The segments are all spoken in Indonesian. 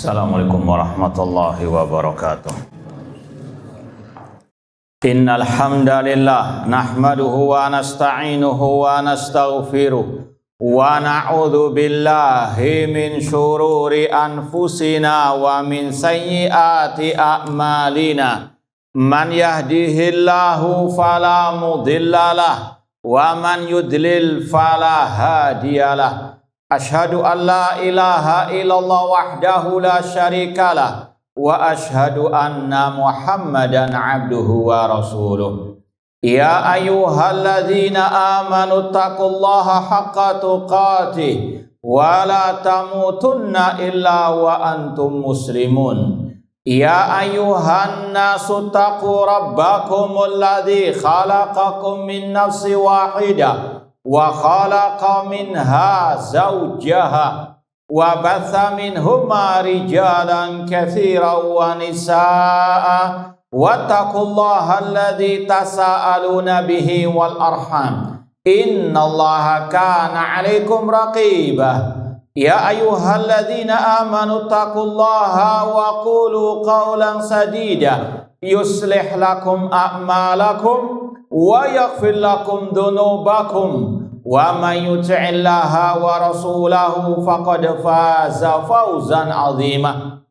Assalamualaikum warahmatullahi wabarakatuh. Innal hamdalillah nahmaduhu wa nasta'inuhu wa nastaghfiruh wa na'udzu billahi min syururi anfusina wa min sayyiati a'malina. Man yahdihillahu fala mudhillalah wa man yudlil fala hadiyalah. Ashhadu an la ilaha illallah wahdahu la syarikalah wa ashhadu anna Muhammadan abduhu wa rasuluh. Ya ayyuhalladzina amanu taqullaha haqqa tuqatih wa la tamutunna illa wa antum muslimun. Ya ayyuhan nasu taqu rabbakumul ladzi khalaqakum min nafsin wahidah wa khalaqa minha zawjaha wa batha minhuma rijalan katsiran wa nisaa wattaqullaha alladzi tasaaluna bihi wal arham innallaha kana 'alaikum raqibah. Ya ayyuhalladzina amanu taqullaha wa qulu qawlan sadida yuslih lakum a'malakum wa yaghfir lakum dhunubakum wa may yuti'illaha wa rasulahu faqad faza fawzan 'azima.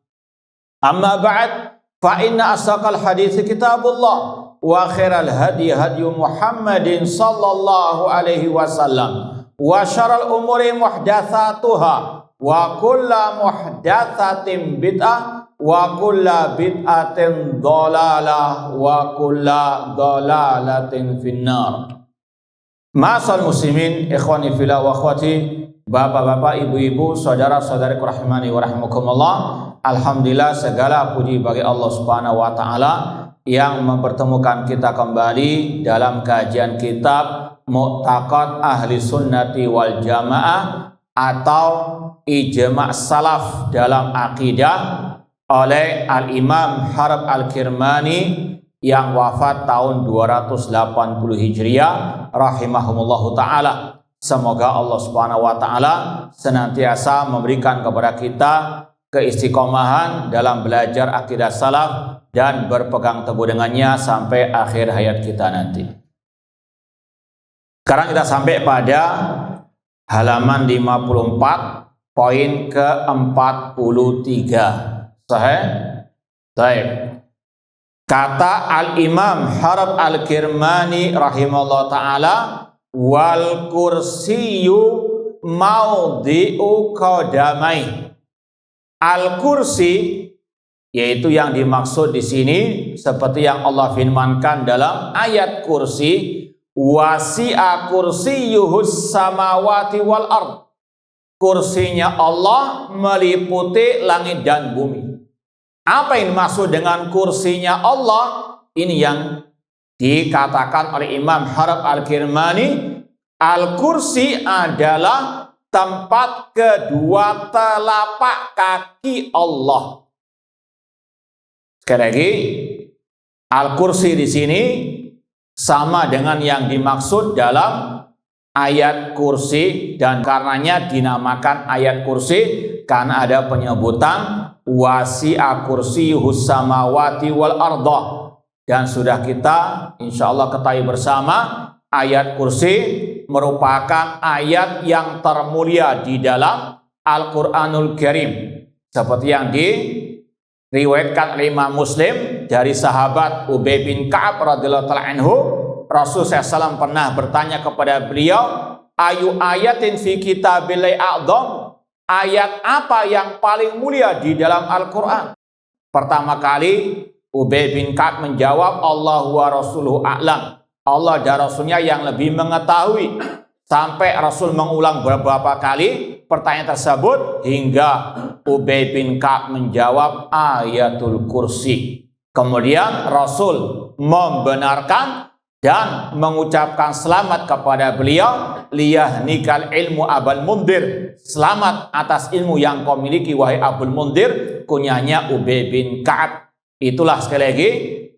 Amma ba'd, fa inna asaqal hadits kitabullah wa khairal hadi hadi Muhammadin sallallahu alaihi wasallam wa syarrul umuri muhdatsatuha wa kullu muhdatsatin bid'ah wa kulla bid'atin dhalalah wa kulla dhalalatin finnar. Ma'asal muslimin, ikhwani fillah wa akhwati, bapak-bapak, ibu-ibu, saudara-saudariku rahimani wa rahimakumullah. Alhamdulillah, segala puji bagi Allah Subhanahu wa taala yang mempertemukan kita kembali dalam kajian kitab Mu'taqad Ahli Sunnati wal Jamaah atau Ijma' Salaf dalam akidah oleh Al-Imam Harb Al-Kirmani yang wafat tahun 280 Hijriah rahimahumullahu ta'ala. Semoga Allah Subhanahu wa ta'ala senantiasa memberikan kepada kita keistiqomahan dalam belajar akidah salaf dan berpegang teguh dengannya sampai akhir hayat kita nanti. Sekarang kita sampai pada halaman 54 poin ke-43. Sahih? Baik. Kata Al-Imam Harb Al-Kirmani rahimahullah ta'ala, wal kursiyu maudhi'u qadamai. Al-kursi, yaitu yang dimaksud di sini seperti yang Allah firmankan dalam ayat kursi, wasi'a kursiyuhus samawati wal ard. Kursinya Allah meliputi langit dan bumi. Apa yang dimaksud dengan kursinya Allah? Ini yang dikatakan oleh Imam Harb Al-Kirmani. Al-kursi adalah tempat kedua telapak kaki Allah. Sekali lagi, al-kursi di sini sama dengan yang dimaksud dalam ayat kursi, dan karenanya dinamakan ayat kursi karena ada penyebutan wasi'a kursiyuhus samawati wal arda. Dan sudah kita insyaallah ketahui bersama, ayat kursi merupakan ayat yang termulia di dalam Al-Qur'anul Karim, seperti yang diriwayatkan oleh Imam Muslim dari sahabat Ubay bin Ka'ab radhiyallahu ta'ala anhu. Rasulullah SAW pernah bertanya kepada beliau, ayu ayatin fi kitabillahi a'dham, ayat apa yang paling mulia di dalam Al-Quran? Pertama kali Ubay bin Ka'ab menjawab, Allah wa rasuluhu a'lam, Allah dan Rasulnya yang lebih mengetahui. Sampai Rasul mengulang beberapa kali pertanyaan tersebut hingga Ubay bin Ka'ab menjawab ayatul kursi. Kemudian Rasul membenarkan dan mengucapkan selamat kepada beliau, liyahnikal ilmu Abul Mundhir, selamat atas ilmu yang kau miliki wahai Abul Mundhir, kunyanya Ubay bin Ka'ab. Itulah sekali lagi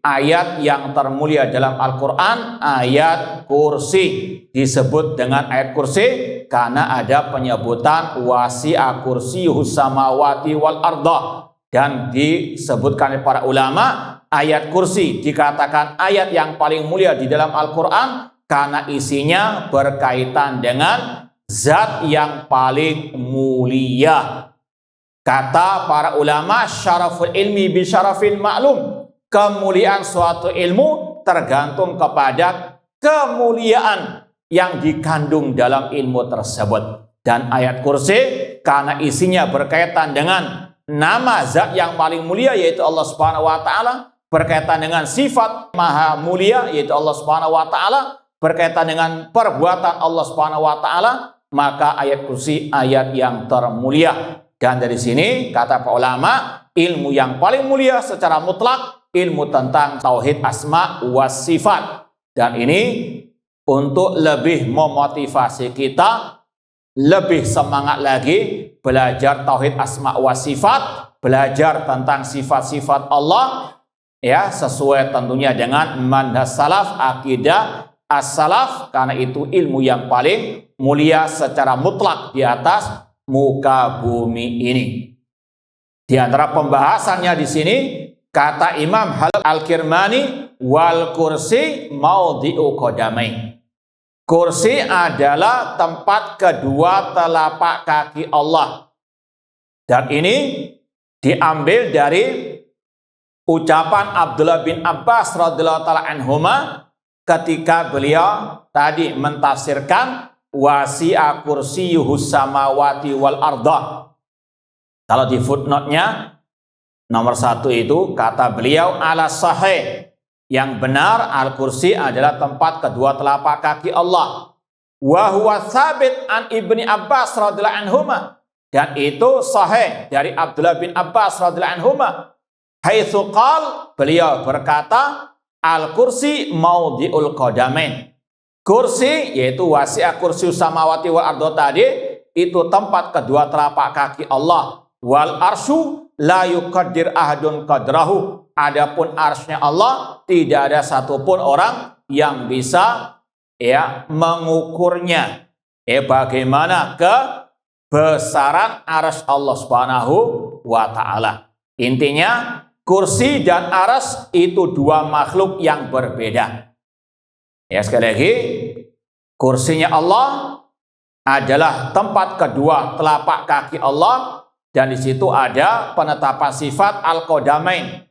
ayat yang termulia dalam Al-Quran, ayat kursi. Disebut dengan ayat kursi karena ada penyebutan wasi'a kursiyyuhus samawati wal arda. Dan disebutkan oleh para ulama, ayat kursi dikatakan ayat yang paling mulia di dalam Al-Quran karena isinya berkaitan dengan zat yang paling mulia. Kata para ulama, syaraful ilmi bi syarafil ma'lum. Kemuliaan suatu ilmu tergantung kepada kemuliaan yang dikandung dalam ilmu tersebut. Dan ayat kursi karena isinya berkaitan dengan nama zat yang paling mulia yaitu Allah Subhanahu wa taala, berkaitan dengan sifat maha mulia yaitu Allah Subhanahu wa taala, berkaitan dengan perbuatan Allah Subhanahu wa taala, maka ayat kursi ayat yang termulia. Dan dari sini kata para ulama, ilmu yang paling mulia secara mutlak ilmu tentang tauhid asma wa sifat. Dan ini untuk lebih memotivasi kita lebih semangat lagi belajar tauhid asma wa sifat, belajar tentang sifat-sifat Allah ya, sesuai tentunya dengan manhaj salaf, akidah as-salaf, karena itu ilmu yang paling mulia secara mutlak di atas muka bumi ini. Di antara pembahasannya di sini kata Imam Al-Kirmani, wal kursi maudhi'u qadamain. Kursi adalah tempat kedua telapak kaki Allah. Dan ini diambil dari ucapan Abdullah bin Abbas radhiyallahu taala anhuma ketika beliau tadi mentafsirkan wasi'a kursiyyuhus samawati wal arda. Kalau di footnote-nya nomor 1 itu kata beliau ala sahih, yang benar al-kursi adalah tempat kedua telapak kaki Allah. Wa huwa tsabit an Ibni Abbas radhiyallahu anhuma, dan itu sahih dari Abdullah bin Abbas radhiyallahu anhuma. Haitsu qal, beliau berkata al-kursi maudhi'ul qadamain. Kursi yaitu wasi'a kursiyyus samawati wal arda tadi itu tempat kedua telapak kaki Allah. Wal arsyu la yuqaddir ahadun qadrahu. Adapun arsy-nya Allah tidak ada satupun orang yang bisa ya mengukurnya. Bagaimana kebesaran arsy Allah Subhanahu wa taala. Intinya kursi dan arsy itu dua makhluk yang berbeda. Ya, sekali lagi, kursinya Allah adalah tempat kedua telapak kaki Allah, dan di situ ada penetapan sifat al-qadamain.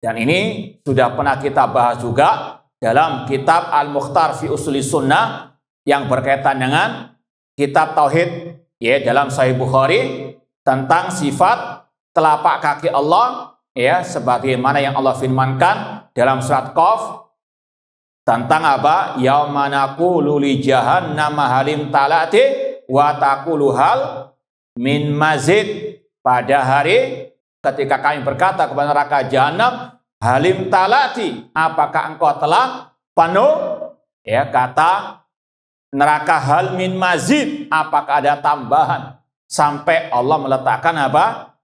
Dan ini sudah pernah kita bahas juga dalam kitab Al-Mukhtar fi Usuli Sunnah yang berkaitan dengan kitab Tauhid ya dalam Sahih Bukhari tentang sifat telapak kaki Allah ya, sebagaimana yang Allah firmankan dalam surat Qaf tentang apa? Yauma naqulu li jahannam halim talati wa taqulu hal min mazid. Pada hari ketika kami berkata kepada neraka jahanam, halim talati, apakah engkau telah penuh? Ya, kata neraka hal min mazid, apakah ada tambahan? Sampai Allah meletakkan apa?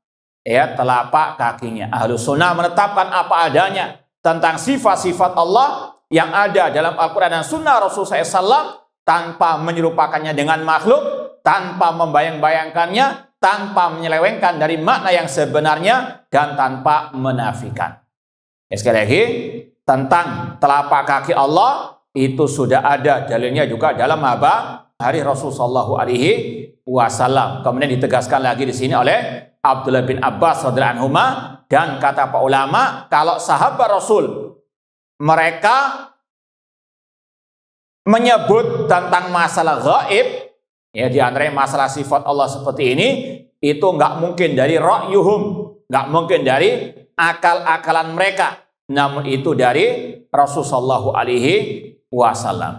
Ya, telapak kakinya. Ahlus sunnah menetapkan apa adanya tentang sifat-sifat Allah yang ada dalam Al-Quran dan Sunnah Rasulullah SAW tanpa menyerupakannya dengan makhluk, tanpa membayang-bayangkannya, tanpa menyelewengkan dari makna yang sebenarnya, dan tanpa menafikan. Sekali lagi, tentang telapak kaki Allah itu sudah ada dalilnya juga dalam apa? Hadis Rasulullah SAW. Kemudian ditegaskan lagi di sini oleh Abdullah bin Abbas radhiyallahu anhuma, dan kata para ulama, kalau sahabat Rasul mereka menyebut tentang masalah gaib, ya di antaranya masalah sifat Allah seperti ini, itu nggak mungkin dari ra'yuhum, nggak mungkin dari akal-akalan mereka, namun itu dari Rasulullah SAW.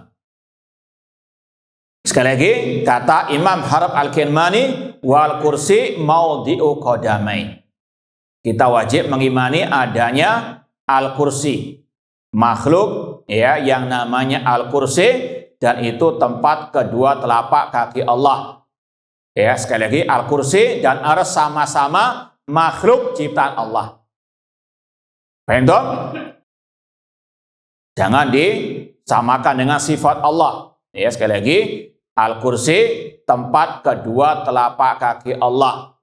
Sekali lagi kata Imam Al-Kirmani, wal kursi maudhi'u qadamain. Kita wajib mengimani adanya al-kursi, makhluk ya yang namanya al-kursi, dan itu tempat kedua telapak kaki Allah. Ya, sekali lagi al-kursi dan arsy sama-sama makhluk ciptaan Allah. Paham? Jangan disamakan dengan sifat Allah. Ya, sekali lagi, Al-Kursi tempat kedua telapak kaki Allah.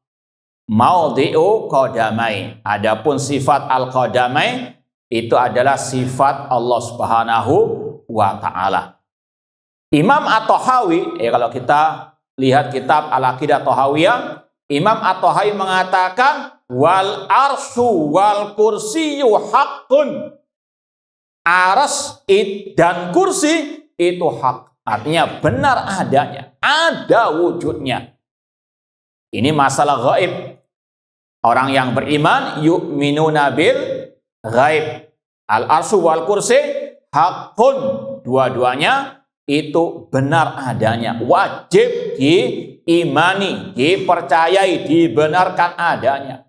Maudhi'u qadamai. Adapun sifat al-qadamai itu adalah sifat Allah Subhanahu wa taala. Imam At-Tahawi, kalau kita lihat kitab Al-Aqidah Tahawiyah, Imam At-Tahawi mengatakan wal arsyu wal kursiyyu haqqun. Arsy dan kursi itu hak. Artinya benar adanya, ada wujudnya. Ini masalah gaib. Orang yang beriman yu'minuna bil gaib. Al arsyu wal kursi haqqun. Dua-duanya itu benar adanya, wajib diimani, dipercayai, dibenarkan adanya.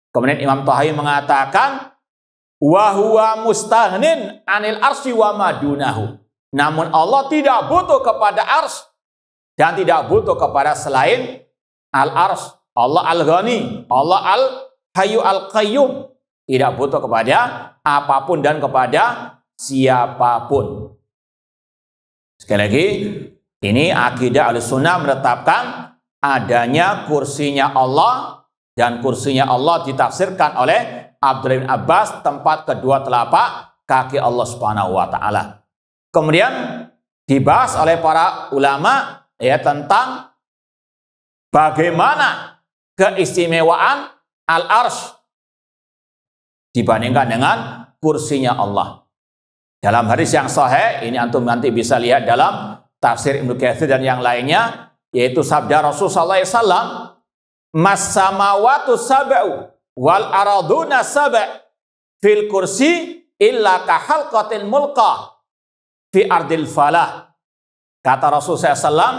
Kemudian Imam Tahawi mengatakan wa huwa mustaghnin anil arsy wa madunahu. Namun Allah tidak butuh kepada arsy dan tidak butuh kepada selain al-arsy. Allah al-ghani, Allah al-hayyu al-qayyum, tidak butuh kepada apapun dan kepada siapapun. Sekali lagi, ini akidah Ahlussunnah menetapkan adanya kursinya Allah, dan kursinya Allah ditafsirkan oleh Abdullah bin Abbas tempat kedua telapak kaki Allah Subhanahu wa taala. Kemudian dibahas oleh para ulama tentang bagaimana keistimewaan al-arsy dibandingkan dengan kursinya Allah. Dalam hadis yang sahih, ini antum nanti bisa lihat dalam tafsir Ibnu Katsir dan yang lainnya, yaitu sabda Rasulullah SAW, mas samawatu sab'u wal araduna sab' fil kursi illa kahalqatil mulqa fi ardil falah. Kata Rasulullah SAW,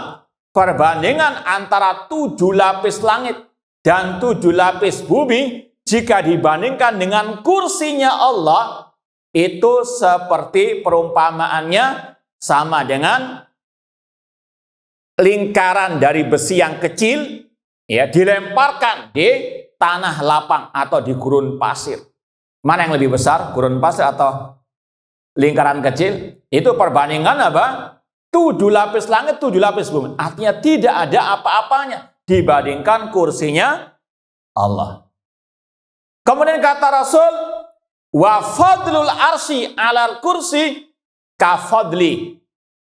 perbandingan antara 7 lapis langit dan 7 lapis bumi jika dibandingkan dengan kursinya Allah, itu seperti perumpamaannya sama dengan lingkaran dari besi yang kecil dilemparkan di tanah lapang atau di gurun pasir. Mana yang lebih besar, gurun pasir atau lingkaran kecil? Itu perbandingan apa? 7 lapis langit, 7 lapis bumi. Artinya tidak ada apa-apanya dibandingkan kursinya Allah. Kemudian kata Rasul, wa fadlul arsy 'alal kursi ka fadli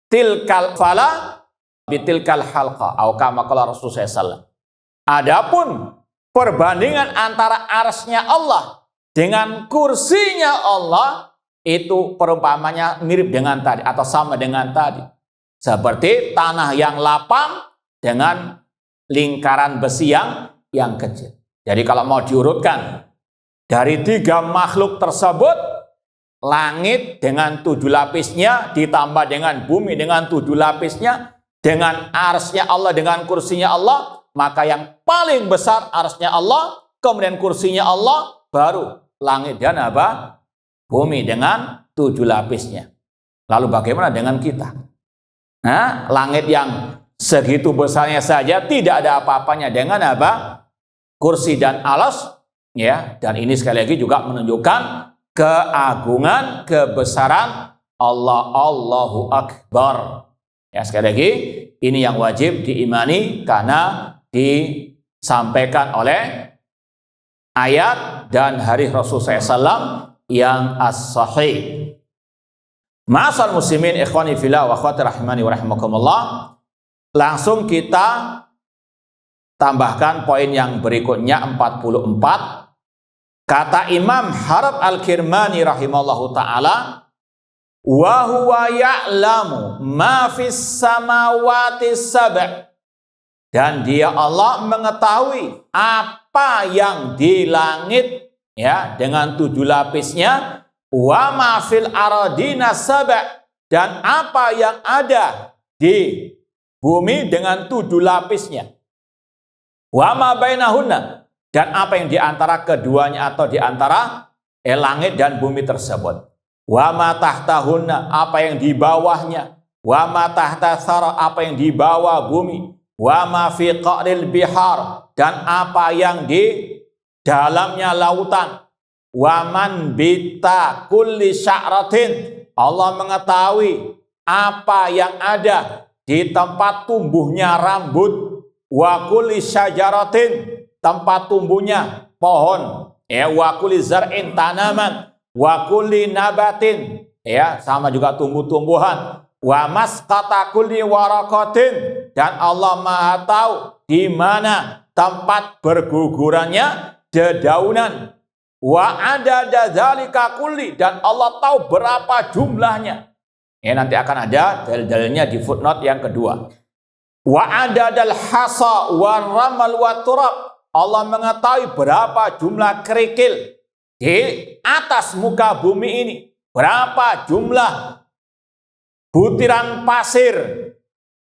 tilkal fala bitilkal halqa, atau kama qala Rasulullah sallallahu. Adapun perbandingan antara arsy-nya Allah dengan kursinya Allah, itu perumpamannya mirip dengan tadi atau sama dengan tadi. Seperti tanah yang lapang dengan lingkaran besi yang kecil. Jadi kalau mau diurutkan dari 3 makhluk tersebut, langit dengan 7 lapisnya ditambah dengan bumi dengan 7 lapisnya, dengan arsy-nya Allah dengan kursinya Allah, maka yang paling besar arsy-nya Allah, kemudian kursinya Allah, baru langit dan apa? Bumi dengan 7 lapisnya. Lalu bagaimana dengan kita? Nah, langit yang segitu besarnya saja tidak ada apa-apanya dengan apa? Kursi dan alas. Dan ini sekali lagi juga menunjukkan keagungan, kebesaran Allah. Allahu Akbar. Sekali lagi, ini yang wajib diimani karena disampaikan oleh ayat dan hadis Rasulullah SAW yang as-sahih. Ma'asal muslimin ikhwani fillah wa akhwati rahimani wa rahimakumullah. Langsung kita tambahkan poin yang berikutnya 44. Kata Imam Harb Al-Kirmani rahimallahu ta'ala, wa huwa ya'lamu ma fis samawati sab'. Dan dia Allah mengetahui apa yang di langit dengan 7 lapisnya, wa ma fil aradina sab', dan apa yang ada di bumi dengan 7 lapisnya, wa ma bainahunna, dan apa yang di antara keduanya atau di antara langit dan bumi tersebut, wa ma tahtahunna, apa yang di bawahnya, wa ma tahta thara, apa yang di bawah bumi, wa ma fi qa'ril bihar, dan apa yang di dalamnya lautan, wa man bita kulli sya'ratin, Allah mengetahui apa yang ada di tempat tumbuhnya rambut, wa kulli syajaratin, tempat tumbuhnya pohon, ya, wa kulli zar'in, tanaman, wa kulli nabatin, ya, sama juga tumbuh-tumbuhan, wa masqata kulli waraqatin, dan Allah Maha tahu di mana tempat bergugurannya dedaunan, wa adada dzalika kulli, dan Allah tahu berapa jumlahnya. Ya, nanti akan ada dalil-dalilnya di footnote yang kedua. Wa adadal hasa wa ramal wa turab, Allah mengetahui berapa jumlah kerikil di atas muka bumi ini, berapa jumlah butiran pasir,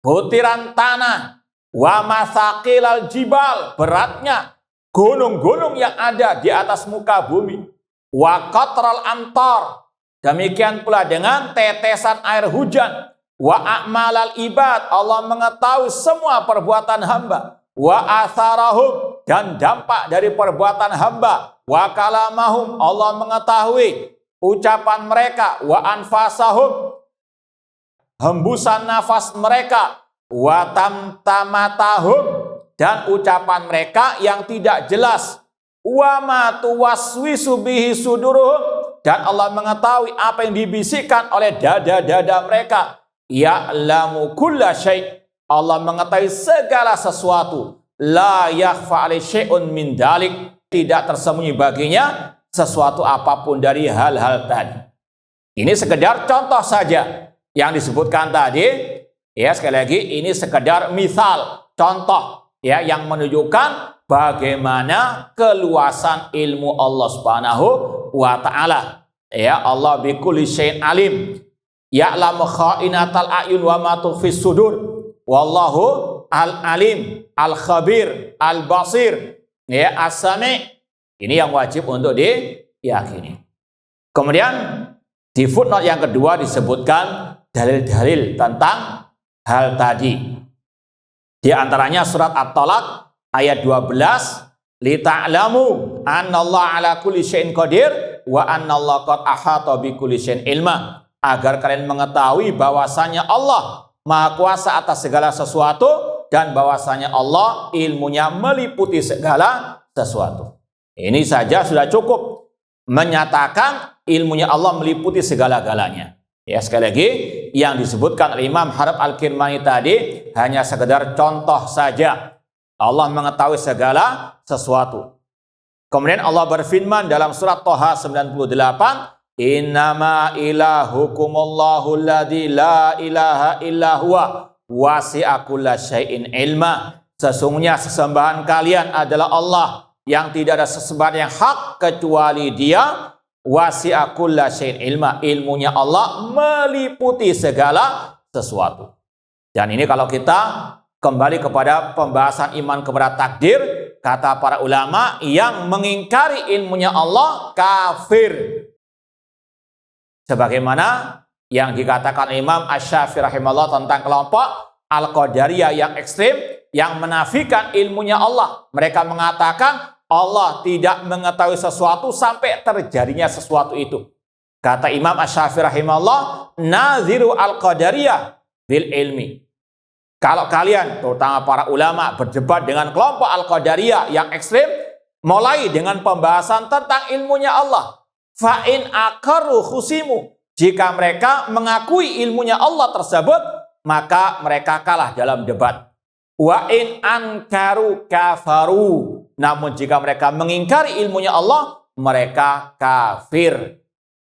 butiran tanah, wa masaqilal jibal, beratnya gunung-gunung yang ada di atas muka bumi, wa qatral amtar, demikian pula dengan tetesan air hujan, wa a'malal ibad, Allah mengetahui semua perbuatan hamba, wa atharahum, dan dampak dari perbuatan hamba, wa kalamahum, Allah mengetahui ucapan mereka, wa anfasahum, hembusan nafas mereka, wa tamtamatahum, dan ucapan mereka yang tidak jelas, wa ma tuwaswisu bihi suduruhum, dan Allah mengetahui apa yang dibisikkan oleh dada-dada mereka. Ya'lamu kulla syai', Allah mengetahui segala sesuatu. La yakhfa alaihi syai'un min dalik, tidak tersembunyi baginya sesuatu apapun dari hal-hal tadi. Ini sekedar contoh saja yang disebutkan tadi. Ya, sekali lagi ini sekedar misal, contoh, ya, yang menunjukkan bagaimana keluasan ilmu Allah Subhanahu wa ta'ala. Ya, Allah bi kulli syai'in alim, ya'lamu kha'inatal a'yun wa ma tukhfis sudur, wallahu al-alim, al-khabir, al-basir, ya, as-sami'. Ini yang wajib untuk diyakini. Kemudian di footnote yang kedua disebutkan dalil-dalil tentang hal tadi. Di antaranya surat At-Talaq ayat 12, li ta'lamu annallaha ala kulli syai'in qadir wa annallaha qad ahata bi kulli syai'in ilma, agar kalian mengetahui bahwasanya Allah Maha Kuasa atas segala sesuatu dan bahwasanya Allah ilmunya meliputi segala sesuatu. Ini saja sudah cukup menyatakan ilmunya Allah meliputi segala-galanya. Ya, sekali lagi yang disebutkan oleh Imam Harb Al-Kirmani tadi hanya sekedar contoh saja. Allah mengetahui segala sesuatu. Kemudian Allah berfirman dalam surat Thaha 98, innama ilahukumullahu alladzi la ilaha illa huwa wasi'a kulla syai'in ilma. Sesungguhnya sesembahan kalian adalah Allah yang tidak ada sesembahan yang hak kecuali Dia. Wasi'a kulla syai'in ilma, ilmunya Allah meliputi segala sesuatu. Dan ini kalau kita kembali kepada pembahasan iman kepada takdir, kata para ulama, yang mengingkari ilmunya Allah kafir. Sebagaimana yang dikatakan Imam Asy-Syafi'i rahimahullah tentang kelompok Al-Qadariyah yang ekstrim, yang menafikan ilmunya Allah. Mereka mengatakan Allah tidak mengetahui sesuatu sampai terjadinya sesuatu itu. Kata Imam Asy-Syafi'i rahimahullah, naziru al-qadariyah bil ilmi. Kalau kalian, terutama para ulama, berdebat dengan kelompok al-qadariyah yang ekstrim, mulai dengan pembahasan tentang ilmunya Allah. Fa'in aqarru khusimu. Jika mereka mengakui ilmunya Allah tersebut, maka mereka kalah dalam debat. Wa in ankaru kafaru. Namun jika mereka mengingkari ilmunya Allah, mereka kafir.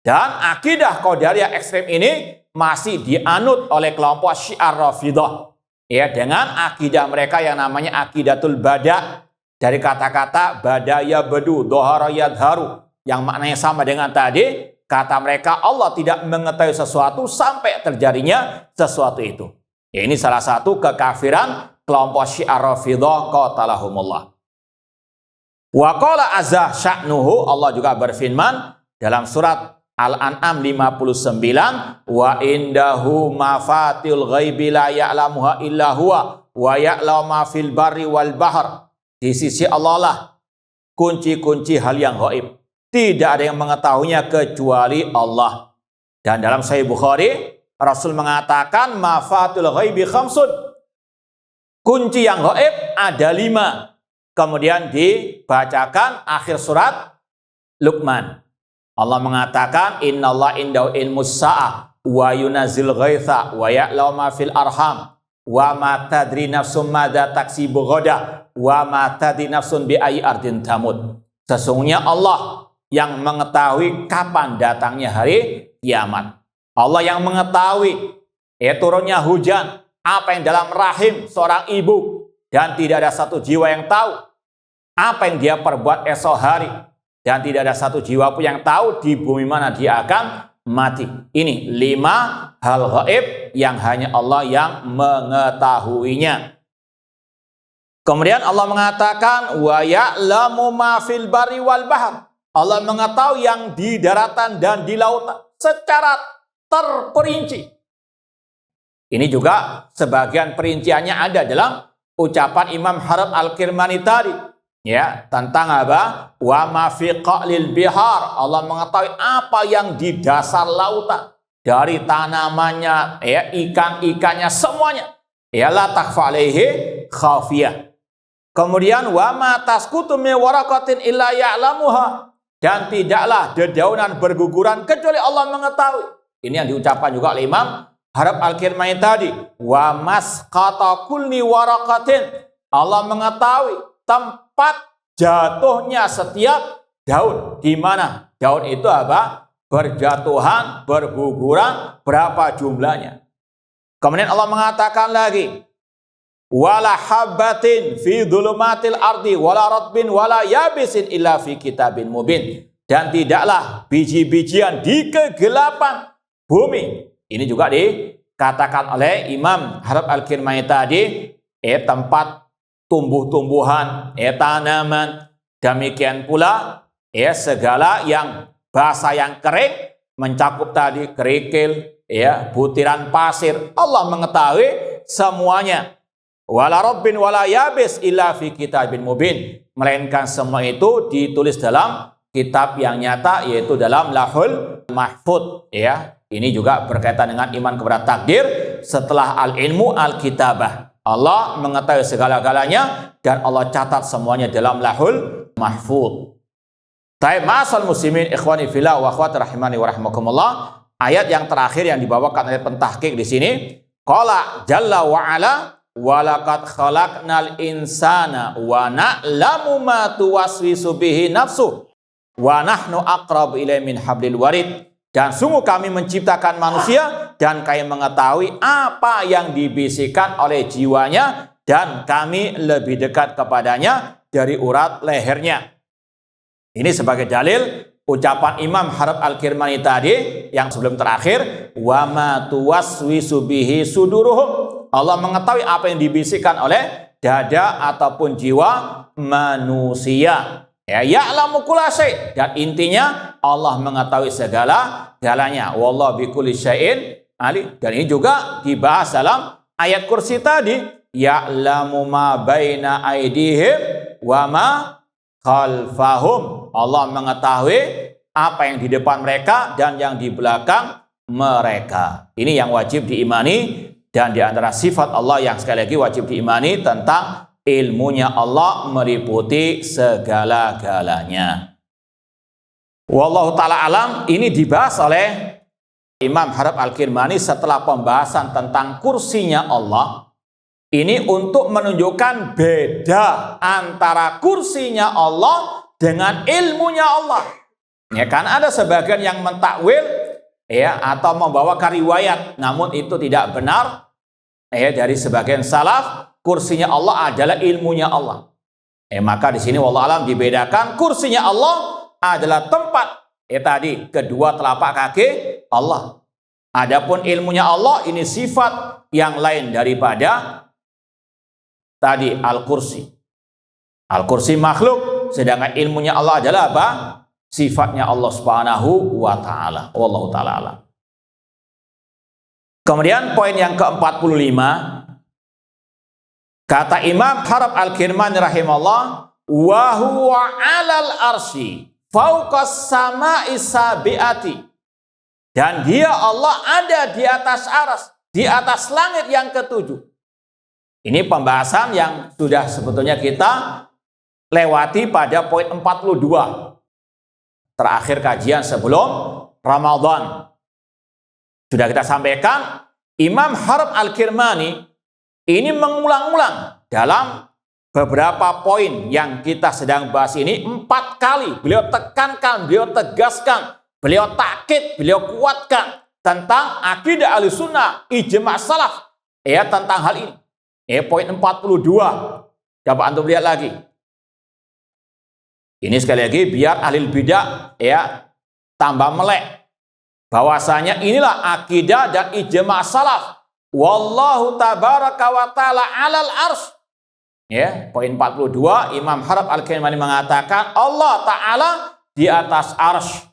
Dan akidah Qadariyah ekstrem ini masih dianut oleh kelompok Syiah Rafidah. Ya, dengan akidah mereka yang namanya akidatul bada, dari kata-kata bada ya bedu, dohara yadharu, yang maknanya sama dengan tadi. Kata mereka Allah tidak mengetahui sesuatu sampai terjadinya sesuatu itu. Ya, ini salah satu kekafiran kelompok Syiah Rafidah qatalahumullah. Wa qala azza sya'nuhu, Allah juga berfirman dalam surat Al-An'am 59, wa indahu mafatihul ghaibi la ya'lamuha illa huwa wa ya'lamu ma fil barri wal bahr. Di sisi Allah lah kunci-kunci hal yang gaib. Tidak ada yang mengetahuinya kecuali Allah. Dan dalam Sahih Bukhari, Rasul mengatakan mafatul ghaibi khamsun. Kunci yang gaib ada 5. Kemudian dibacakan akhir surat Luqman. Allah mengatakan innallaha indahu ilmus sa'ah wa yunazzil ghaitha wa ya'lamu ma fil arham wa ma tadri nafsum madza taksibu ghadan wa ma tadri nafsun bi ayyi ardin tamut. Sesungguhnya Allah yang mengetahui kapan datangnya hari kiamat. Allah yang mengetahui turunnya hujan, apa yang dalam rahim seorang ibu, dan tidak ada satu jiwa yang tahu apa yang dia perbuat esok hari, dan tidak ada satu jiwa pun yang tahu di bumi mana dia akan mati. Ini 5 hal gaib yang hanya Allah yang mengetahuinya. Kemudian Allah mengatakan wa ya'lamu ma fil barri wal bahr. Allah mengetahui yang di daratan dan di lautan secara terperinci. Ini juga sebagian perinciannya ada dalam ucapan Imam Harab Al-Kirmani tadi, ya, tentang apa? Wa ma fi qa'lil bihar. Allah mengetahui apa yang di dasar lautan, dari tanamannya, ya, ikan-ikannya, semuanya. Ya, la takhfa alaihi khafiyah. Kemudian wa ma tasqutu min waraqatin illa ya'lamuha. Dan tidaklah dedaunan berguguran kecuali Allah mengetahui. Ini yang diucapkan juga oleh Imam Harab Al-Kirmani tadi. Wa masqata kulli waraqatin. Allah mengetahui tempat jatuhnya setiap daun. Di mana daun itu apa? Berjatuhan, berguguran, berapa jumlahnya. Kemudian Allah mengatakan lagi, wala habbatin fi dhulumatil ardi wala ratbin wala yabisin illa fi kitabin mubin. Dan tidaklah biji-bijian di kegelapan bumi. Ini juga dikatakan oleh Imam Harab Al-Kirmani tadi, tempat tumbuh-tumbuhan, tanaman, demikian pula segala yang basah yang kering, mencakup tadi kerikil, butiran pasir. Allah mengetahui semuanya. Wala rabbin wala yabis illa fi kitabin mubin. Melainkan semua itu ditulis dalam kitab yang nyata, yaitu dalam Lauhul Mahfuz, ya. Ini juga berkaitan dengan iman kepada takdir setelah al-ilmu al-kitabah. Allah mengetahui segala-galanya dan Allah catat semuanya dalam Lauhul Mahfuz. Taib ma'asal muslimin ikhwani fillah wa akhwati rahimani wa rahimakumullah. Ayat yang terakhir yang dibawakan oleh pentahqiq di sini, qala jalla wa ala walaqad khalaqnal insana wa na'lamu ma tuwaswisu bihi nafsu wa nahnu aqrabu ilaihi min hablil warid. Dan sungguh kami menciptakan manusia dan kami mengetahui apa yang dibisikkan oleh jiwanya dan kami lebih dekat kepadanya dari urat lehernya. Ini sebagai dalil ucapan Imam Harab Al-Kirmani tadi yang sebelum terakhir, wa ma tuwaswisu bihi suduruhum. Allah mengetahui apa yang dibisikkan oleh dada ataupun jiwa manusia. Ya, ya'lamu kulla syai'. Dan intinya Allah mengetahui segala-galanya. Wallahu bikulli syai'in alim. Dan ini juga dibahas dalam ayat kursi tadi. Ya'lamu ma baina aydihim wa ma khalfahum. Allah mengetahui apa yang di depan mereka dan yang di belakang mereka. Ini yang wajib diimani. Dan di antara sifat Allah yang sekali lagi wajib diimani tentang ilmunya Allah meliputi segala-galanya. Wallahu ta'ala alam. Ini dibahas oleh Imam Harab Al-Kirmani setelah pembahasan tentang kursinya Allah. Ini untuk menunjukkan beda antara kursinya Allah dengan ilmunya Allah. Ya kan, ada sebagian yang mentakwil atau membawakan riwayat, namun itu tidak benar. Dari sebagian salaf, kursinya Allah adalah ilmunya Allah. Maka di sini wallahu alam dibedakan, kursinya Allah adalah tempat tadi kedua telapak kaki Allah. Adapun ilmunya Allah ini sifat yang lain daripada tadi al-kursi. Al-kursi makhluk, sedangkan ilmunya Allah adalah apa? Sifatnya Allah Subhanahu wa taala. Wallahu taala alam. Kemudian poin yang ke-45, kata Imam Harab Al-Kirmani rahimahullah, wa huwa 'alal arsy fauqas sama'i sabi'ati. Dan dia Allah ada di atas arsy, di atas langit yang ketujuh. Ini pembahasan yang sudah sebetulnya kita lewati pada poin 42. Terakhir kajian sebelum Ramadan. Sudah kita sampaikan, Imam Harb Al-Kirmani ini mengulang-ulang dalam beberapa poin yang kita sedang bahas ini 4 kali. Beliau tekankan, beliau tegaskan, beliau takkid, beliau kuatkan tentang akidah Ahlussunnah, ijma' salaf. Ya, tentang hal ini. Poin 42. Coba antum lihat lagi. Ini sekali lagi biar ahli bidah ya tambah melek. Bahwasanya inilah akidah dan ijma' salaf. Wallahu tabaraka wa ta'ala 'alal arsy. Ya, poin 42 Imam Harb Al-Kirmani mengatakan Allah Ta'ala di atas arsy.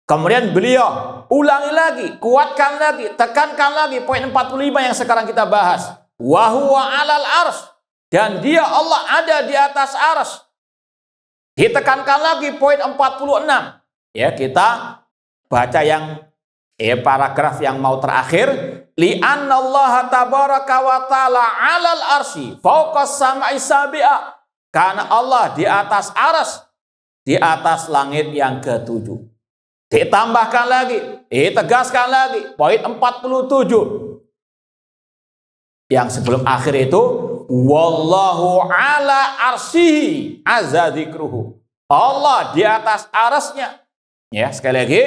Kemudian beliau ulangi lagi, kuatkan lagi, tekankan lagi poin 45 yang sekarang kita bahas. Wa huwa 'alal arsy, dan dia Allah ada di atas arsy. Ditekankan lagi poin 46. Ya, kita baca yang paragraf yang mau terakhir. Li'anna Allah tabaraka wa ta'ala 'alal arsy fawqa samai sabi'a. Karena Allah di atas arsy, di atas langit yang ketujuh. Ditambahkan lagi, tegaskan lagi poin 47. Yang sebelum akhir itu wallahu ala arsyihi azza dzikruhu. Allah di atas arsy-Nya. Ya, sekali lagi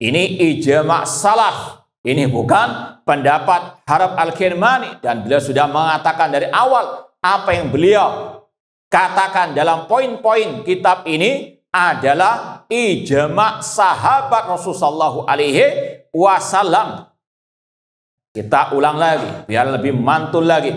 ini ijma' salaf. Ini bukan pendapat Harb Al-Kirmani, dan beliau sudah mengatakan dari awal apa yang beliau katakan dalam poin-poin kitab ini adalah ijma' sahabat Rasulullah SAW. Kita ulang lagi biar lebih mantul lagi.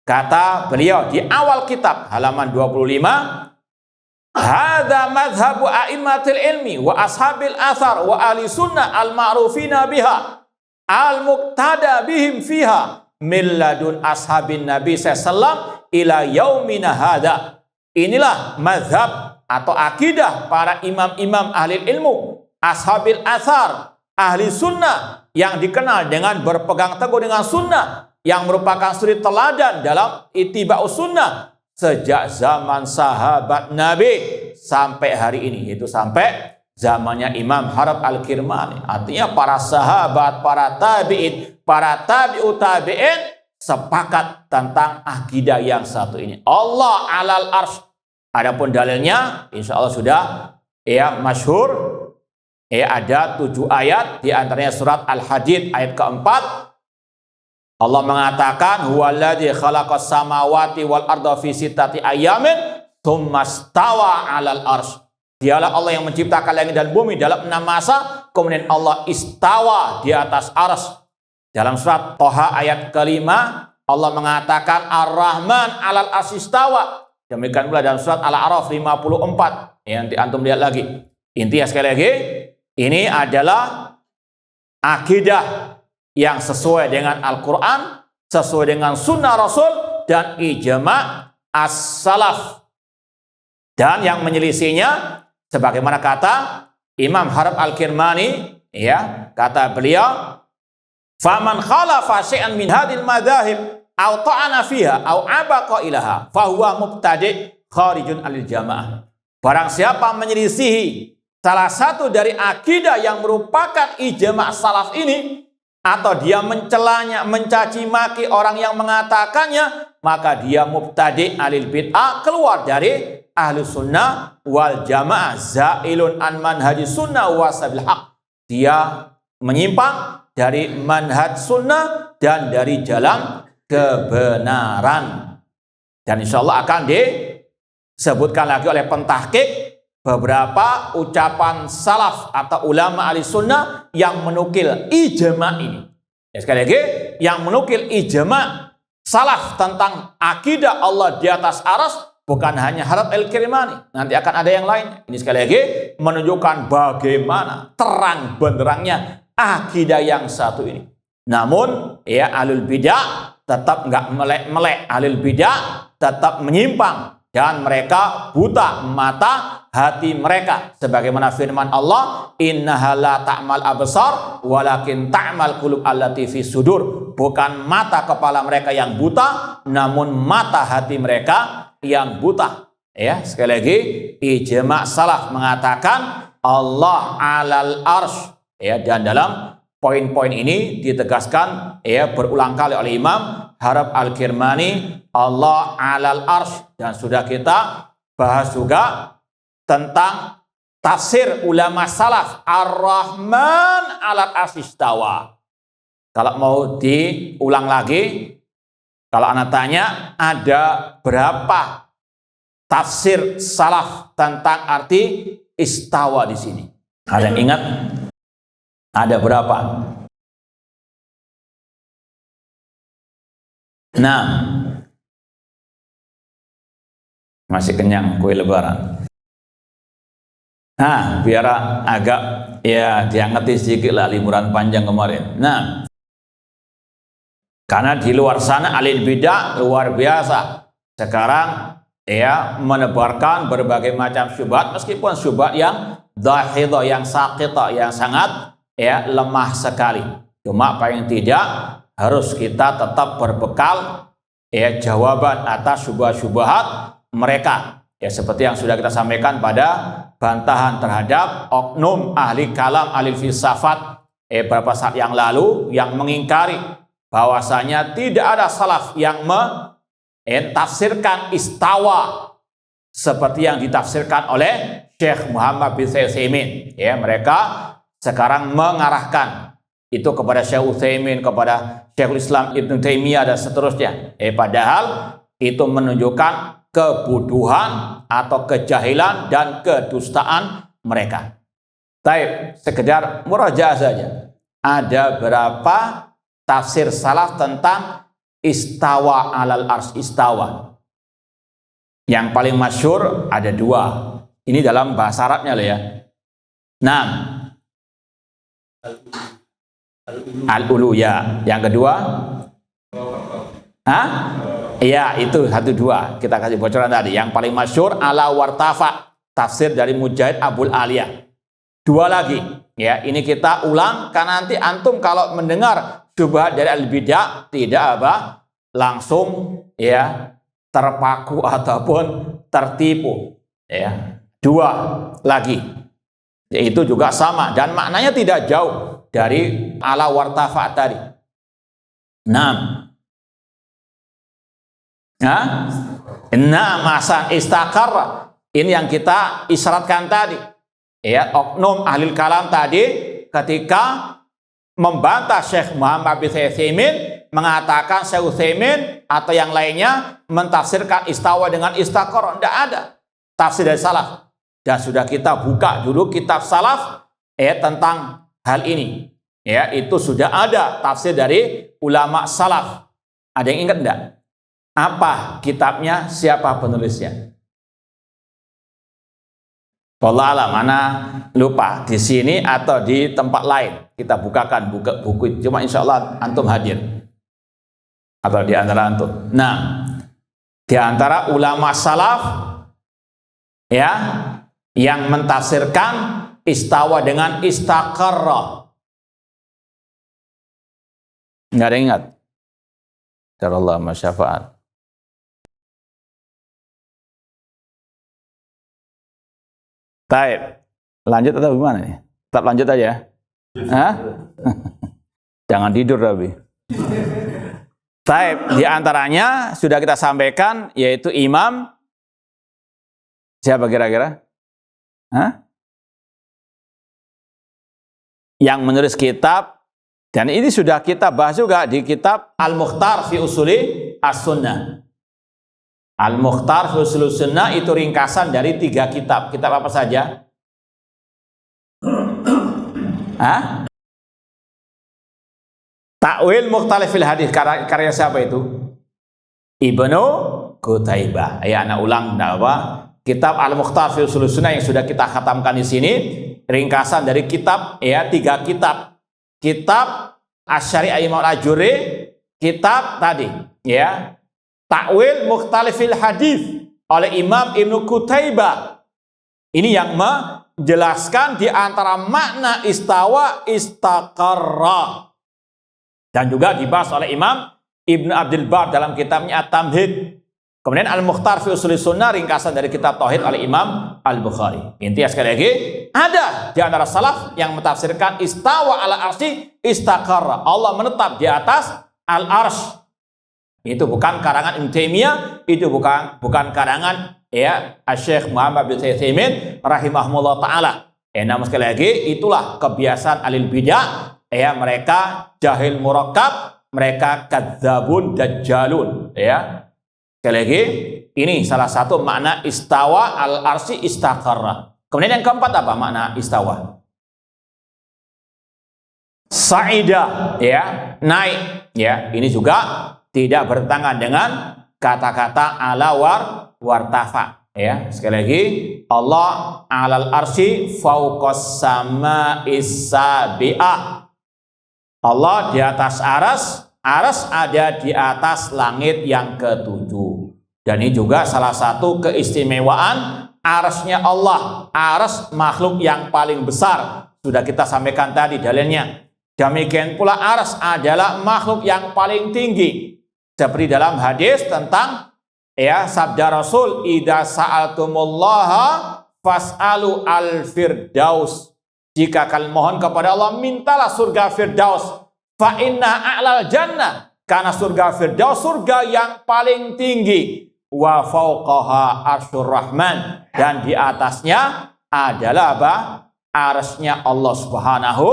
Kata beliau di awal kitab halaman 25, hadza madhhabu a'immatil ilmi wa ashabil athar wa ahli sunnah al-ma'rufina biha al-muqtada bihim fiha min ladun ashabin nabi sallallahu ila yaumina hadza. Inilah mazhab atau akidah para imam-imam ahli ilmu, ashabil athar, ahli sunnah yang dikenal dengan berpegang teguh dengan sunnah, yang merupakan suri teladan dalam ittiba'us sunnah sejak zaman sahabat Nabi sampai hari ini, yaitu sampai zamannya Imam Harb Al-Kirmani. Artinya para sahabat, para tabi'in, para tabi'ut tabi'in sepakat tentang akidah yang satu ini. Allah 'alal arsy. Adapun dalilnya insya Allah sudah masyhur. Ada 7 ayat, di antaranya surat Al-Hadid ayat keempat. Allah mengatakan huwallazi khalaqas samawati wal arda fi sittati ayamin tsumma stawa 'alal arsy. Dialah Allah yang menciptakan langit dan bumi dalam 6 masa, kemudian Allah istawa di atas arsy. Dalam surat Thaha ayat kelima Allah mengatakan Ar-Rahman 'alal arsy istawa. Demikian pula dalam surat Al-A'raf 54. Nanti antum lihat lagi. Intinya sekali lagi, ini adalah akidah yang sesuai dengan Al-Quran, sesuai dengan sunnah Rasul, dan ijma' as-salaf. Dan yang menyelisihinya, sebagaimana kata Imam Harb Al-Kirmani, kata beliau, faman khalafa syai'an min hadhil madzahib aw ta'ana fiha aw abaqa ilaha fahuwa mubtadi' kharijun anil jamaah. Barang siapa menyelisihi salah satu dari akidah yang merupakan ijma' salaf ini, atau dia mencelanya, mencaci maki orang yang mengatakannya, maka dia mubtadi' alil bid'ah, keluar dari ahlu sunnah wal jamaah, zailun an manhaji sunnah wa sabil haq. Dia menyimpang dari manhaj sunnah dan dari jalan kebenaran. Dan insya Allah akan disebutkan lagi oleh pentahqiq beberapa ucapan salaf atau ulama ahli sunnah yang menukil ijma' ini. Sekali lagi, yang menukil ijma' salaf tentang akidah Allah di atas arsy bukan hanya Harb Al-Kirmani, nanti akan ada yang lain. Ini sekali lagi menunjukkan bagaimana terang benderangnya akidah yang satu ini. Namun ahlul bidah tetap nggak melek-melek, ahlul bidah tetap menyimpang dan mereka buta mata hati mereka, sebagaimana firman Allah, innaha la ta'mal absar walakin ta'mal qulub allati fi sudur. Bukan mata kepala mereka yang buta, namun mata hati mereka yang buta. Ya, sekali lagi ijma' salaf mengatakan Allah alal arsh. Ya, dan dalam poin-poin ini ditegaskan ya berulang kali oleh Imam Harab Al-Kirmani, Allah alal arsh. Dan sudah kita bahas juga tentang tafsir ulama salaf, Ar-Rahman alal arsh istawa. Kalau mau diulang lagi, kalau anak tanya ada berapa tafsir salaf tentang arti istawa di sini? Ada yang ingat? Ada berapa? Nah, masih kenyang kue lebaran. Nah, biar agak ya diangkat sedikit lah liburan panjang kemarin. Nah, karena di luar sana ahli bidah luar biasa. Sekarang ya menebarkan berbagai macam syubhat, meskipun syubhat yang dhahidah, yang saqitah, yang sangat ya lemah sekali. Cuma paling tidak harus kita tetap berbekal ya jawaban atas syubhat-syubhat mereka. Ya seperti yang sudah kita sampaikan pada bantahan terhadap oknum ahli kalam, ahli filsafat beberapa saat yang lalu yang mengingkari bahwasanya tidak ada salaf yang mentafsirkan istawa seperti yang ditafsirkan oleh Syekh Muhammad bin Utsaimin. Ya, mereka sekarang mengarahkan itu kepada Syekh Utsaimin, kepada Syekhul Islam Ibnu Taimiyah dan seterusnya. Padahal itu menunjukkan kebodohan atau kejahilan dan kedustaan mereka. Baik, sekedar murajaah saja. Ada berapa tafsir salaf tentang istawa alal arsy, istawa? Yang paling masyhur ada dua. Ini dalam bahasa Arabnya loh ya. Nah, al-ulu ya. Yang kedua? Hah? Iya, itu satu dua. Kita kasih bocoran tadi. Yang paling masyhur ala wartafa, tafsir dari Mujahid Abul Aliyah. Dua lagi. Ya, ini kita ulang karena nanti antum kalau mendengar syubhat dari al-bidah tidak apa? Langsung ya terpaku ataupun tertipu. Ya. Dua lagi. Itu juga sama dan maknanya tidak jauh dari ala wartafa tadi. 6. Masa istakar ini yang kita isyaratkan tadi. Ya, oknum ahli kalam tadi ketika membantah Syekh Muhammad bin Utsaimin mengatakan Syekh Utsaimin atau yang lainnya mentafsirkan istawa dengan istakar. Tidak ada tafsir dari salaf. Dan sudah kita buka dulu kitab salaf tentang hal ini. Ya, itu sudah ada tafsir dari ulama salaf. Ada yang ingat enggak? Apa kitabnya? Siapa penulisnya? Wallah alam, mana lupa di sini atau di tempat lain. Kita bukakan buku. Cuma insya Allah antum hadir atau di antara antum. Nah, di antara ulama salaf ya yang mentafsirkan istawa dengan istaqarra. Nggak ada yang ingat? Darallah masyafaat. Taib, lanjut atau gimana nih? Tetap lanjut aja. Hah? Jangan tidur tapi. Taib, di antaranya sudah kita sampaikan yaitu Imam siapa kira-kira? Hah? Yang menulis kitab, dan ini sudah kita bahas juga di kitab Al-Mukhtar fi Usuli As-Sunnah. Al-Mukhtar fi Usuli As-Sunnah itu ringkasan dari 3 kitab. Kitab apa saja? Hah? Ta'wil Mukhtalifil Hadis, karya siapa itu? Ibnu Qutaibah. Ya, anak ulang apa? Kitab Al-Mukhtar fi Usuli As-Sunnah yang sudah kita khatamkan di sini, ringkasan dari kitab ya 3 kitab. Kitab Asy-Syari'ah Imam Al-Ajurri, kitab tadi ya Ta'wil Mukhtalifil Hadis oleh Imam Ibnu Qutaibah. Ini yang menjelaskan di antara makna istawa, istaqarra. Dan juga dibahas oleh Imam Ibnu Abdul Bar dalam kitabnya At-Tamhid. Kemudian Al-Mukhtar fi Ushul Sunnah, ringkasan dari kitab Tauhid oleh Imam Al-Bukhari. Intinya sekali lagi, ada di antara salaf yang mentafsirkan istawa ala arsy istaqarra. Allah menetap di atas al-arsy. Itu bukan karangan Ibnu Taimiyah, itu bukan karangan ya Syekh Muhammad bin Utsaimin rahimahullah taala. Namun sekali lagi, itulah kebiasaan alil bidah, ya, mereka jahil murakkab, mereka kadzabun dajjalun, ya. Sekali lagi, ini salah satu makna istawa al-arsy istaqarra. Kemudian yang keempat apa makna istawa? Sa'ida, ya, naik, ya. Ini juga tidak bertentangan dengan kata-kata ala wartafa, ya. Sekali lagi, Allah alal arsy fauqas sama'is sabi'ah. Allah di atas aras ada di atas langit yang ketujuh. Dan ini juga salah satu keistimewaan arasnya Allah. Aras makhluk yang paling besar. Sudah kita sampaikan tadi dalilnya. Demikian pula aras adalah makhluk yang paling tinggi. Seperti dalam hadis tentang ya sabda Rasul, idza sa'altumullaha fas'alu al-firdaus. Jika kalian mohon kepada Allah, mintalah surga Firdaus. Fa inna a'lal jannah, karena surga Firdaus surga yang paling tinggi. Wa fauqaha arsyur rahman, dan di atasnya adalah apa? Arsy-nya Allah Subhanahu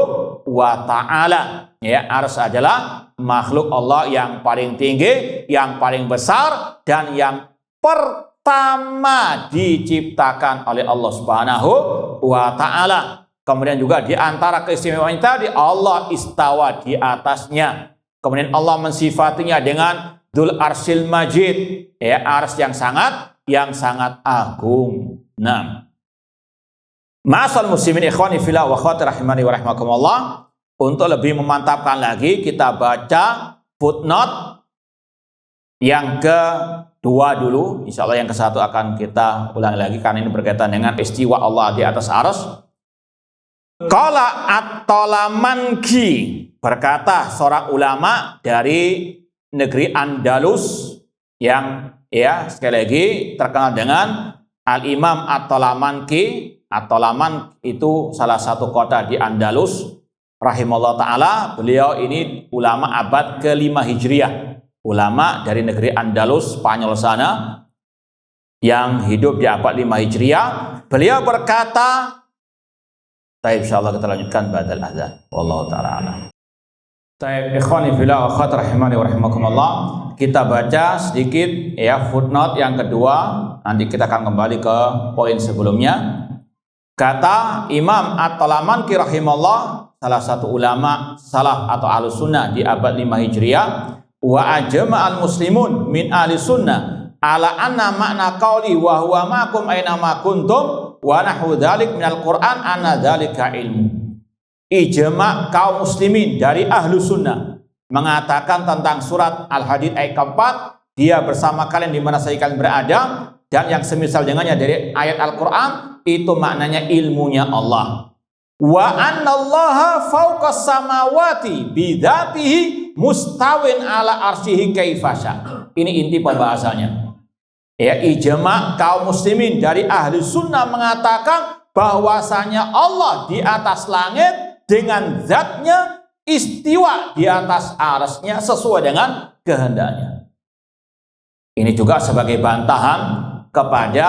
wa taala. Ya, arsy adalah makhluk Allah yang paling tinggi, yang paling besar, dan yang pertama diciptakan oleh Allah Subhanahu wa taala. Kemudian juga di antara keistimewaan tadi, Allah istawa di atasnya. Kemudian Allah mensifatinya dengan Dzul Arsyil Majid, ya, arsy yang sangat agung. Nah, ma'asal muslimin ikhwani fillah wa akhwati rahimani wa rahimakumullah, untuk lebih memantapkan lagi kita baca footnote yang kedua dulu. Insya Allah yang ke satu akan kita ulangi lagi karena ini berkaitan dengan istiwa Allah di atas arsy. Qala At-Talamanki, berkata seorang ulama dari negeri Andalus yang ya sekali lagi terkenal dengan Al-Imam At-Talamanki. At-Talaman itu salah satu kota di Andalus rahimahullah taala. Beliau ini ulama abad ke-5 Hijriah, ulama dari negeri Andalus Spanyol sana yang hidup di abad 5 Hijriah. Beliau berkata, baik, insyaallah kita lanjutkan ba'dal adzan. Wallahu taala a'lam. Baik, ikhwani fillah wa akhwati rahimani wa rahimakumullah. Kita baca sedikit ya footnote yang kedua. Nanti kita akan kembali ke poin sebelumnya. Kata Imam At-Talamanki rahimahullah, salah satu ulama salaf atau ahlus sunnah di abad 5 Hijriah, wa ajma'al muslimun min ahli sunnah ala anna makna qauli wa huwa ma'akum aina ma kuntum wa nahwu dzalik minal Qur'an anna dzalika ilmu. Ijma' kaum muslimin dari ahlu sunnah mengatakan tentang surat Al-Hadid ayat keempat, dia bersama kalian di mana saja kalian berada, dan yang semisal dengannya dari ayat Al-Quran, itu maknanya ilmunya Allah. Wa annallaha fawqas samawati bidzatihi mustawin ala arsyihi kaifasya. Ini inti pembahasannya. Ya, ijma' kaum muslimin dari ahli sunnah mengatakan bahwasanya Allah di atas langit dengan zatnya, istiwa di atas arsy-nya sesuai dengan kehendaknya. Ini juga sebagai bantahan kepada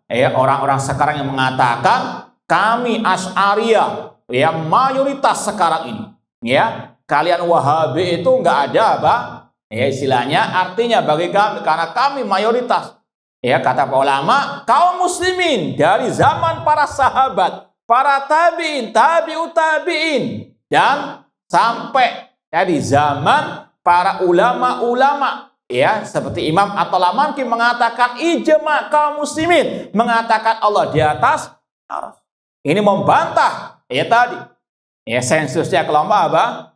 orang-orang sekarang yang mengatakan kami Asy'ariyah, ya, mayoritas sekarang ini, ya, kalian Wahabi itu nggak ada apa, ya, istilahnya artinya bagi kami karena kami mayoritas. Ya, kata para ulama, kaum muslimin dari zaman para sahabat, para tabi'in, tabi'ut tabi'in, dan sampai di zaman para ulama-ulama, ya, seperti Imam At-Talamanki mengatakan ijma' kaum muslimin mengatakan Allah di atas arsy. Ini membantah ya tadi, ya, sensusnya kelompok apa?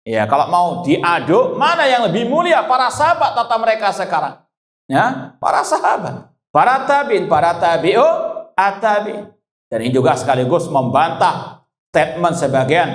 Ya, kalau mau diadu mana yang lebih mulia, para sahabat atau mereka sekarang? Ya, para sahabat. para tabi'in, para tabi'u at-tabi'in. Dan ini juga sekaligus membantah statement sebagian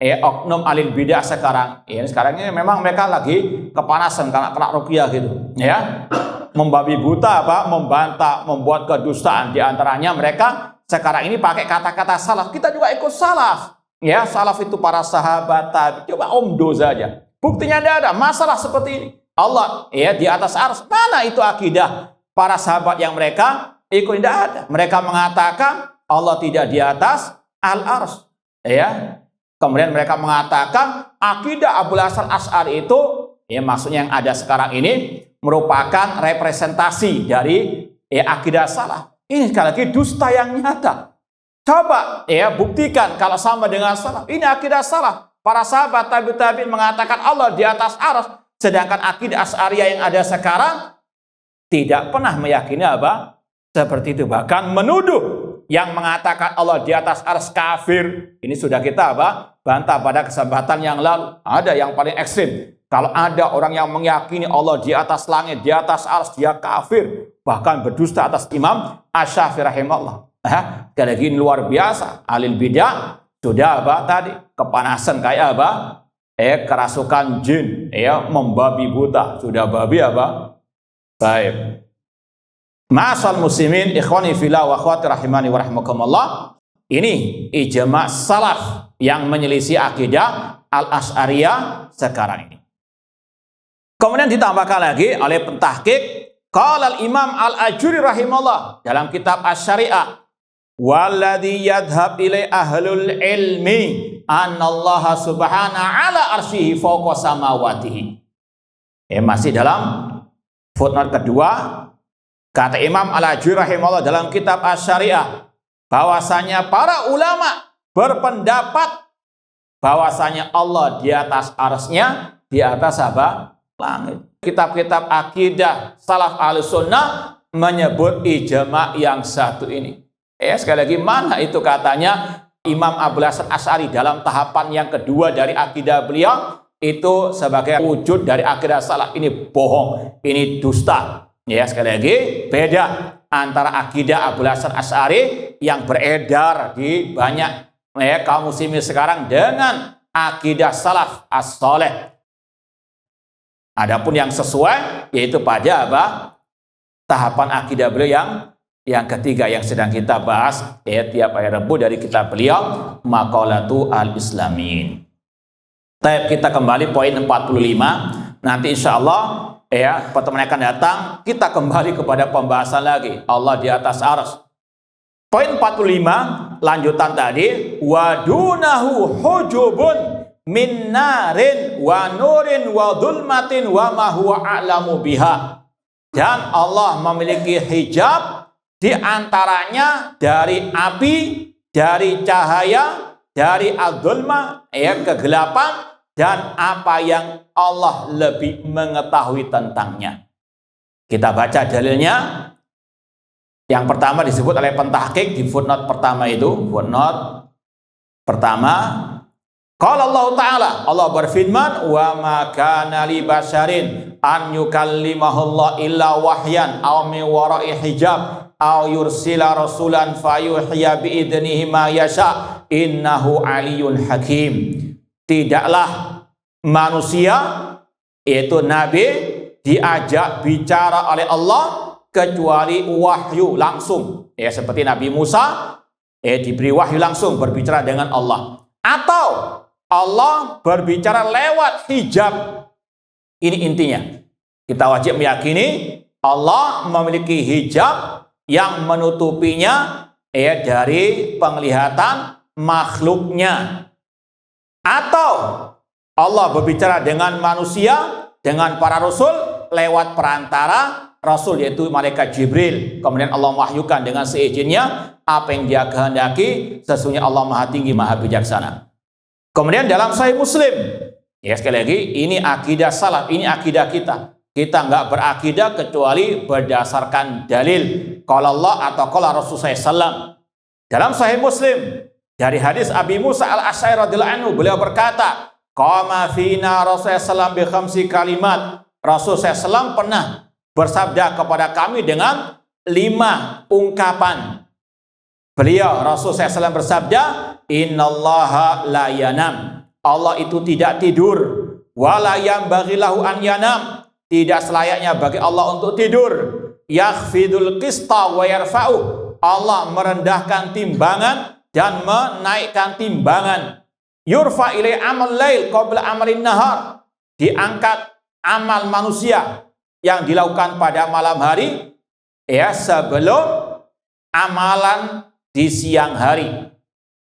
oknum alil bidah sekarang. Sekarang ini memang mereka lagi kepanasan karena kena ruqyah gitu, ya. Membabi buta membantah, membuat kedustaan. Di antaranya mereka sekarang ini pakai kata-kata salaf. Kita juga ikut salaf. Ya, salaf itu para sahabat tabi. Coba omdo saja. Buktinya tidak ada masalah seperti ini. Allah ya di atas arsy. Mana itu akidah para sahabat yang mereka ikut? Tidak ada. Mereka mengatakan Allah tidak di atas al-arsy. Ya. Kemudian mereka mengatakan akidah Abu Hasan Asy'ari itu, ya maksudnya yang ada sekarang ini merupakan representasi dari akidah salaf. Ini sekali lagi dusta yang nyata. Coba ya buktikan kalau sama dengan salaf. Ini akidah salaf. Para sahabat tabi'in mengatakan Allah di atas arsy, sedangkan akidah Asy'ariyah yang ada sekarang tidak pernah meyakini seperti itu. Bahkan menuduh yang mengatakan Allah di atas arsy kafir. Ini sudah kita bantah pada kesempatan yang lalu. Ada yang paling ekstrim. Kalau ada orang yang meyakini Allah di atas langit, di atas arsy, dia kafir. Bahkan berdusta atas Imam Asy-Syafi'i rahimahullah. Sekali lagi luar biasa. Alil bidah sudah tadi kepanasan kayak kerasukan jin, membabi buta. Sudah babi baik. Ma'asal muslimin, ikhwani fillah wa akhwati rahimani wa rahimakumullah. Ini ijma' salaf yang menyelisih akidah al-Asy'ariyah sekarang ini. Kemudian ditambahkan lagi oleh pentahqiq, qala al-Imam al-Ajuri rahimahullah dalam kitab Asy-Syari'ah, walladzi yadhhab ilai ahlul ilmi anallaha subhanahu ala arsyihi fawqa samawatihi. Masih dalam footnote kedua, kata Imam al-Ajuri rahimahullah dalam kitab Asy-Syari'ah, bahwasanya para ulama berpendapat bahwasanya Allah di atas arsy-Nya, di atas langit. Kitab-kitab akidah salaf ahlussunnah menyebut ijma' yang satu ini. Sekali lagi, mana itu katanya Imam Abu Hasan Asy'ari dalam tahapan yang kedua dari akidah beliau itu sebagai wujud dari akidah salaf. Ini bohong, ini dusta. Ya, sekali lagi beda antara akidah Abu Hasan Asy'ari yang beredar di banyak kaum muslimin sekarang dengan akidah salaf as-saleh. Adapun yang sesuai yaitu pada tahapan akidah beliau yang ketiga yang sedang kita bahas tiap hari Rabu dari kitab beliau Maqalatu al-Islamin. Kita kembali poin 45. Nanti insya Allah pertemuan akan datang kita kembali kepada pembahasan lagi Allah di atas arsy. Poin 45 lanjutan tadi, wadunahu hujubun min narin wa nurin wa dhulmatin wa ma huwa a'lamu biha. Dan Allah memiliki hijab di antaranya dari api, dari cahaya, dari al-dhulma, kegelapan, dan apa yang Allah lebih mengetahui tentangnya. Kita baca dalilnya. Yang pertama disebut oleh pentahqiq di footnote pertama itu. Footnote pertama, qala Allah Ta'ala, Allah berfirman, wa ma kana li basharin an yukallimahullah illa wahyan aw min wara'i hijab aw yursila rasulan fayuhya bi'idnihi ma yasha innahu aliyyun hakim. Tidaklah manusia yaitu nabi diajak bicara oleh Allah kecuali wahyu langsung, seperti Nabi Musa diberi wahyu langsung berbicara dengan Allah, atau Allah berbicara lewat hijab. Ini intinya. Kita wajib meyakini Allah memiliki hijab yang menutupinya dari penglihatan makhluknya. Atau Allah berbicara dengan manusia, dengan para rasul lewat perantara rasul yaitu malaikat Jibril. Kemudian Allah mewahyukan dengan seizinnya apa yang dia kehendaki. Sesungguhnya Allah Maha Tinggi, Maha Bijaksana. Kemudian dalam Sahih Muslim, sekali lagi ini akidah salaf, ini akidah kita. Kita nggak berakidah kecuali berdasarkan dalil qala Allah atau qala Rasulullah SAW. Dalam Sahih Muslim dari hadis Abi Musa al-Asy'ari radhiyallahu anhu, beliau berkata, qama fina Rasulullah SAW bi khamsi kalimat. Rasulullah SAW pernah bersabda kepada kami dengan 5 ungkapan. Beliau Rasul SAW bersabda, innallaha la yanam. Allah itu tidak tidur. Wala yanbaghi lahu an yanam. Tidak selayaknya bagi Allah untuk tidur. Yakhfidul qista wa yarfa'u. Allah merendahkan timbangan dan menaikkan timbangan. Yurfa ilai amal lail qabla amalin nahar. Diangkat amal manusia yang dilakukan pada malam hari ya sebelum amalan di siang hari.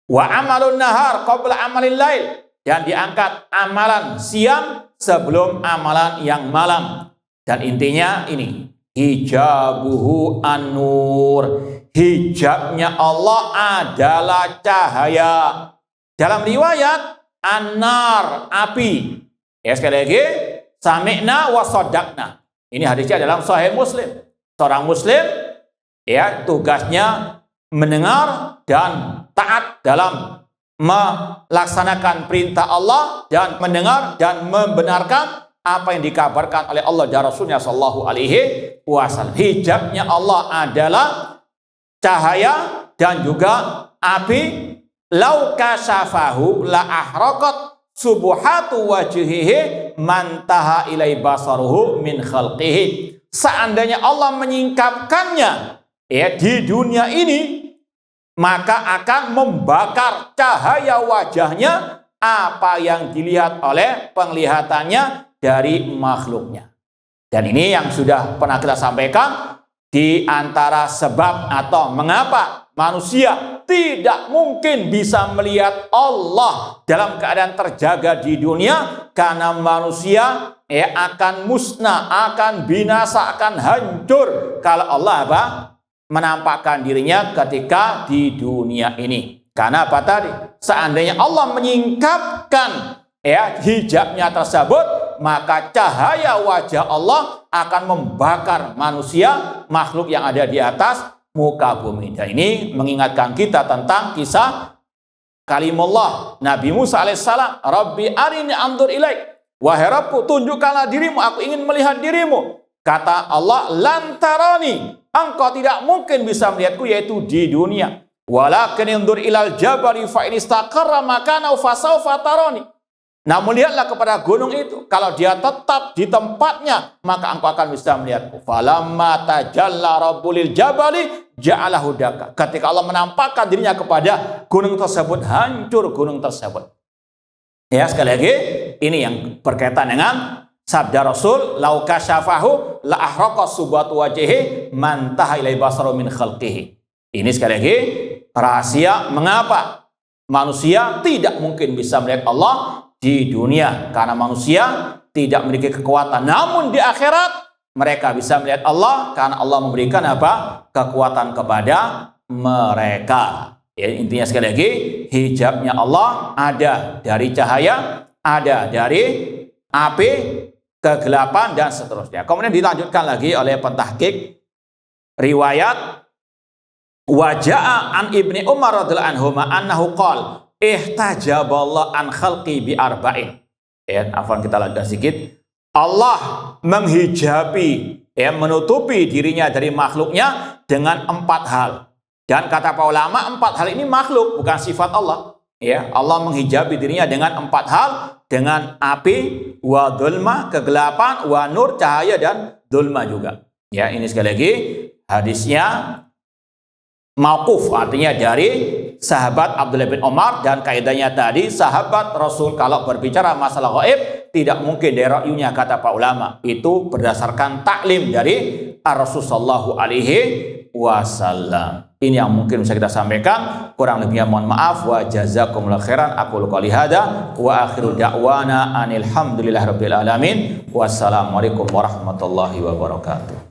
Wa amalun nahar qabla amalin lail, dan diangkat amalan siang sebelum amalan yang malam. Dan intinya ini, hijabuhu an-nur. Hijabnya Allah adalah cahaya. Dalam riwayat an-nar, api. Ya sekali lagi, sami'na wa saddaqna. Ini hadisnya dalam Sahih Muslim. Seorang muslim ya tugasnya mendengar dan taat dalam melaksanakan perintah Allah dan mendengar dan membenarkan apa yang dikabarkan oleh Allah dan Rasulnya sallallahu alaihi wasallam. Hijabnya Allah adalah cahaya dan juga api. Lau kasyafahu la ahraqat subuhatu wajhihi mantaha ilai basaruhu min khalqihi. Seandainya Allah menyingkapkannya ya di dunia ini, maka akan membakar cahaya wajahnya apa yang dilihat oleh penglihatannya dari makhluknya. Dan ini yang sudah pernah kita sampaikan, di antara sebab atau mengapa manusia tidak mungkin bisa melihat Allah dalam keadaan terjaga di dunia, karena manusia akan musnah, akan binasa, akan hancur kalau Allah menampakkan dirinya ketika di dunia ini. Karena apa tadi? Seandainya Allah menyingkapkan hijabnya tersebut, maka cahaya wajah Allah akan membakar manusia, makhluk yang ada di atas muka bumi. Dan ini mengingatkan kita tentang kisah kalimullah Nabi Musa alaihissalam. Rabbi arini anzur ilaik. Wahai Rabbku, tunjukkanlah dirimu, aku ingin melihat dirimu. Kata Allah, lantarani, engkau tidak mungkin bisa melihatku, yaitu di dunia. Walakin inzur ilal jabari fa in istaqarra makanahu fasawfa tarani. Namun lihatlah kepada gunung itu, kalau dia tetap di tempatnya, maka engkau akan bisa melihatku. Falamma tajalla rabbul jabali ja'alahu dakka. Ketika Allah menampakkan dirinya kepada gunung tersebut, hancur gunung tersebut. Ya, sekali lagi, ini yang berkaitan dengan sabda Rasul, lau kasyafahu la ahraqa subatu wajhihi mantaha ilai basaru min khalqihi. Ini sekali lagi rahasia mengapa manusia tidak mungkin bisa melihat Allah di dunia, karena manusia tidak memiliki kekuatan. Namun di akhirat mereka bisa melihat Allah karena Allah memberikan kekuatan kepada mereka. Ya, intinya sekali lagi, hijabnya Allah ada dari cahaya, ada dari api, kegelapan, dan seterusnya. Kemudian dilanjutkan lagi oleh pentahqiq riwayat waja'a an Ibni Umar radhiyallahu anhu annahu qala ihtajaballah an khalqi bi arba'in. Ya, afwan, kita lanjutkan sedikit. Allah menghijabi, menutupi dirinya dari makhluknya dengan 4 hal. Dan kata para ulama, 4 hal ini makhluk, bukan sifat Allah. Ya, Allah menghijabi dirinya dengan 4 hal, dengan api, wa dhulma, kegelapan, wa nur, cahaya, dan dhulma juga. Ya, ini sekali lagi hadisnya mauquf, artinya dari sahabat Abdullah bin Umar, dan kaidahnya tadi sahabat Rasul kalau berbicara masalah gaib tidak mungkin dari ra'yunya, kata para ulama. Itu berdasarkan taklim dari Rasul sallallahu alaihi wasallam. Ini yang mungkin bisa kita sampaikan, kurang lebihnya mohon maaf. Wa jazakumullahu khairan. Aqulu qouli hadza wa akhiru da'wana anil hamdulillahirabbil alamin. Wassalamualaikum warahmatullahi wabarakatuh.